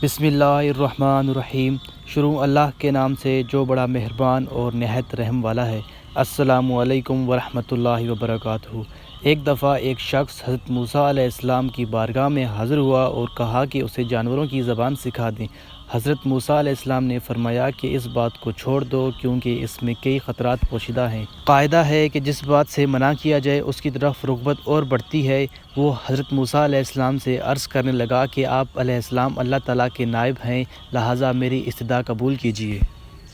بسم اللہ الرحمن الرحیم۔ شروع اللہ کے نام سے جو بڑا مہربان اور نہایت رحم والا ہے۔ السلام علیکم ورحمۃ اللہ وبرکاتہ۔ ایک دفعہ ایک شخص حضرت موسیٰ علیہ السلام کی بارگاہ میں حاضر ہوا اور کہا کہ اسے جانوروں کی زبان سکھا دیں۔ حضرت موسیٰ علیہ السلام نے فرمایا کہ اس بات کو چھوڑ دو کیونکہ اس میں کئی خطرات پوشیدہ ہیں۔ قاعدہ ہے کہ جس بات سے منع کیا جائے اس کی طرف رغبت اور بڑھتی ہے۔ وہ حضرت موسیٰ علیہ السلام سے عرض کرنے لگا کہ آپ علیہ السلام اللہ تعالیٰ کے نائب ہیں، لہٰذا میری استدعا قبول کیجیے۔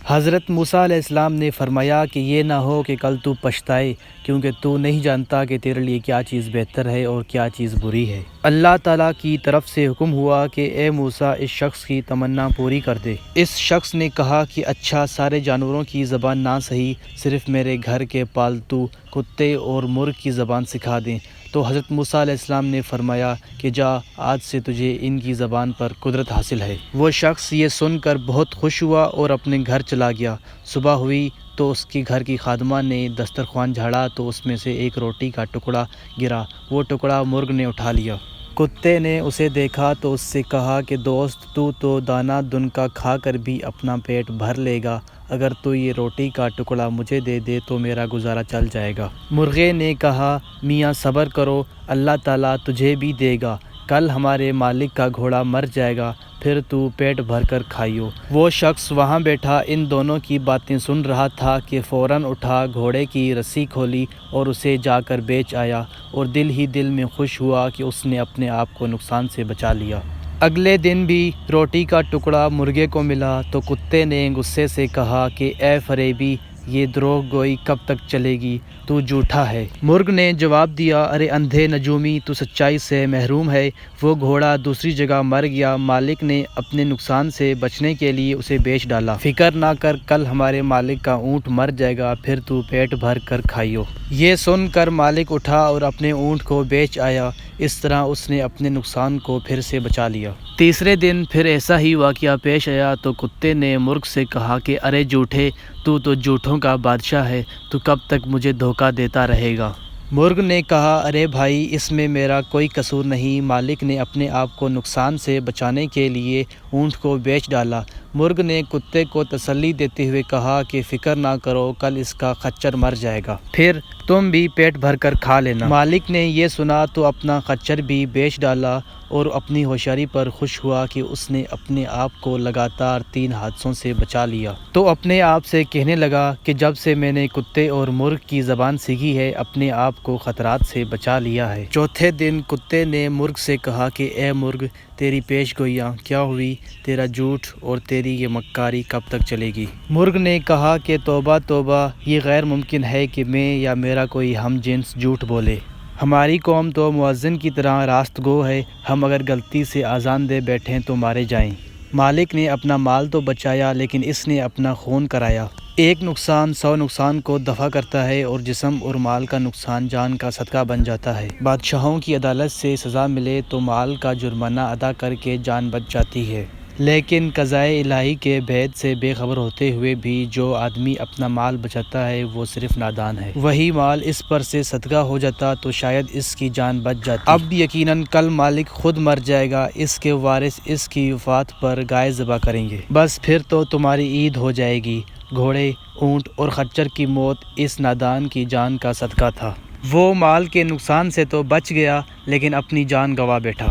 حضرت موسیٰ علیہ السلام نے فرمایا کہ یہ نہ ہو کہ کل تو پچھتائے، کیونکہ تو نہیں جانتا کہ تیرے لیے کیا چیز بہتر ہے اور کیا چیز بری ہے۔ اللہ تعالیٰ کی طرف سے حکم ہوا کہ اے موسیٰ اس شخص کی تمنا پوری کر دے۔ اس شخص نے کہا کہ اچھا، سارے جانوروں کی زبان نہ صحیح، صرف میرے گھر کے پالتو کتے اور مرغ کی زبان سکھا دیں۔ تو حضرت موسیٰ علیہ السلام نے فرمایا کہ جا، آج سے تجھے ان کی زبان پر قدرت حاصل ہے۔ وہ شخص یہ سن کر بہت خوش ہوا اور اپنے گھر چلا گیا۔ صبح ہوئی تو اس کے گھر کی خادمہ نے دسترخوان جھاڑا تو اس میں سے ایک روٹی کا ٹکڑا گرا۔ وہ ٹکڑا مرغ نے اٹھا لیا۔ کتے نے اسے دیکھا تو اس سے کہا کہ دوست، تو دانہ دن کا کھا کر بھی اپنا پیٹ بھر لے گا، اگر تو یہ روٹی کا ٹکڑا مجھے دے دے تو میرا گزارا چل جائے گا۔ مرغے نے کہا میاں صبر کرو، اللہ تعالیٰ تجھے بھی دے گا، کل ہمارے مالک کا گھوڑا مر جائے گا، پھر تو پیٹ بھر کر کھائیو۔ وہ شخص وہاں بیٹھا ان دونوں کی باتیں سن رہا تھا کہ فوراً اٹھا، گھوڑے کی رسی کھولی اور اسے جا کر بیچ آیا، اور دل ہی دل میں خوش ہوا کہ اس نے اپنے آپ کو نقصان سے بچا لیا۔ اگلے دن بھی روٹی کا ٹکڑا مرغے کو ملا تو کتے نے غصے سے کہا کہ اے فریبی، یہ دروغ گوئی کب تک چلے گی، تو جھوٹا ہے۔ مرغ نے جواب دیا، ارے اندھے نجومی، تو سچائی سے محروم ہے، وہ گھوڑا دوسری جگہ مر گیا، مالک نے اپنے نقصان سے بچنے کے لیے اسے بیچ ڈالا، فکر نہ کر، کل ہمارے مالک کا اونٹ مر جائے گا، پھر تو پیٹ بھر کر کھائیو۔ یہ سن کر مالک اٹھا اور اپنے اونٹ کو بیچ آیا، اس طرح اس نے اپنے نقصان کو پھر سے بچا لیا۔ تیسرے دن پھر ایسا ہی واقعہ پیش آیا تو کتے نے مرغ سے کہا کہ ارے جھوٹے، تو جھوٹوں کا بادشاہ ہے، تو کب تک مجھے دھوکہ دیتا رہے گا۔ مرغ نے کہا ارے بھائی، اس میں میرا کوئی قصور نہیں، مالک نے اپنے آپ کو نقصان سے بچانے کے لیے اونٹ کو بیچ ڈالا۔ مرغ نے کتے کو تسلی دیتے ہوئے کہا کہ فکر نہ کرو، کل اس کا خچر مر جائے گا، پھر تم بھی پیٹ بھر کر کھا لینا۔ مالک نے یہ سنا تو اپنا خچر بھی بیچ ڈالا اور اپنی ہوشیاری پر خوش ہوا کہ اس نے اپنے آپ کو لگاتار 3 حادثوں سے بچا لیا۔ تو اپنے آپ سے کہنے لگا کہ جب سے میں نے کتے اور مرغ کی زبان سیکھی ہے، اپنے آپ کو خطرات سے بچا لیا ہے۔ چوتھے دن کتے نے مرغ سے کہا کہ اے مرغ، تیری پیش گوئیاں کیا ہوئی، تیرا جھوٹ اور تیری یہ مکاری کب تک چلے گی؟ مرغ نے کہا کہ توبہ توبہ، یہ غیر ممکن ہے کہ میں یا میرا کوئی ہم جنس جھوٹ بولے۔ ہماری قوم تو مؤذن کی طرح راست گو ہے، ہم اگر غلطی سے اذان دے بیٹھیں تو مارے جائیں۔ مالک نے اپنا مال تو بچایا لیکن اس نے اپنا خون کرایا۔ ایک نقصان 100 نقصان کو دفع کرتا ہے، اور جسم اور مال کا نقصان جان کا صدقہ بن جاتا ہے۔ بادشاہوں کی عدالت سے سزا ملے تو مال کا جرمانہ ادا کر کے جان بچ جاتی ہے، لیکن قضائے الہی کے بھید سے بے خبر ہوتے ہوئے بھی جو آدمی اپنا مال بچاتا ہے وہ صرف نادان ہے۔ وہی مال اس پر سے صدقہ ہو جاتا تو شاید اس کی جان بچ جاتی۔ اب یقیناً کل مالک خود مر جائے گا، اس کے وارث اس کی وفات پر گائے ذبح کریں گے، بس پھر تو تمہاری عید ہو جائے گی۔ گھوڑے، اونٹ اور خچر کی موت اس نادان کی جان کا صدقہ تھا۔ وہ مال کے نقصان سے تو بچ گیا لیکن اپنی جان گنوا بیٹھا۔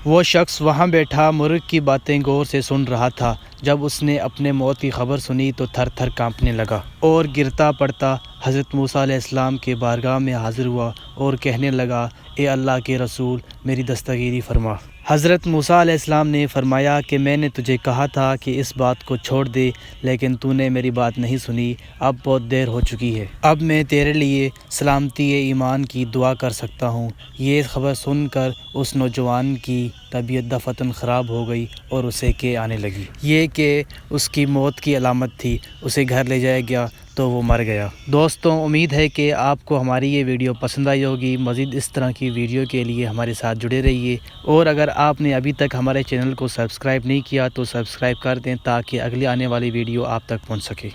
وہ شخص وہاں بیٹھا مرغ کی باتیں غور سے سن رہا تھا۔ جب اس نے اپنے موت کی خبر سنی تو تھر تھر کانپنے لگا اور گرتا پڑتا حضرت موسیٰ علیہ السلام کے بارگاہ میں حاضر ہوا اور کہنے لگا، اے اللہ کے رسول، میری دستگیری فرما۔ حضرت موسیٰ علیہ السلام نے فرمایا کہ میں نے تجھے کہا تھا کہ اس بات کو چھوڑ دے، لیکن تو نے میری بات نہیں سنی، اب بہت دیر ہو چکی ہے، اب میں تیرے لیے سلامتی ایمان کی دعا کر سکتا ہوں۔ یہ خبر سن کر اس نوجوان کی طبیعت دفعتاً خراب ہو گئی اور اسے کے آنے لگی۔ یہ کہ اس کی موت کی علامت تھی۔ اسے گھر لے جایا گیا تو وہ مر گیا۔ دوستوں، امید ہے کہ آپ کو ہماری یہ ویڈیو پسند آئی ہوگی۔ مزید اس طرح کی ویڈیو کے لیے ہمارے ساتھ جڑے رہیے، اور اگر آپ نے ابھی تک ہمارے چینل کو سبسکرائب نہیں کیا تو سبسکرائب کر دیں تاکہ اگلی آنے والی ویڈیو آپ تک پہنچ سکے۔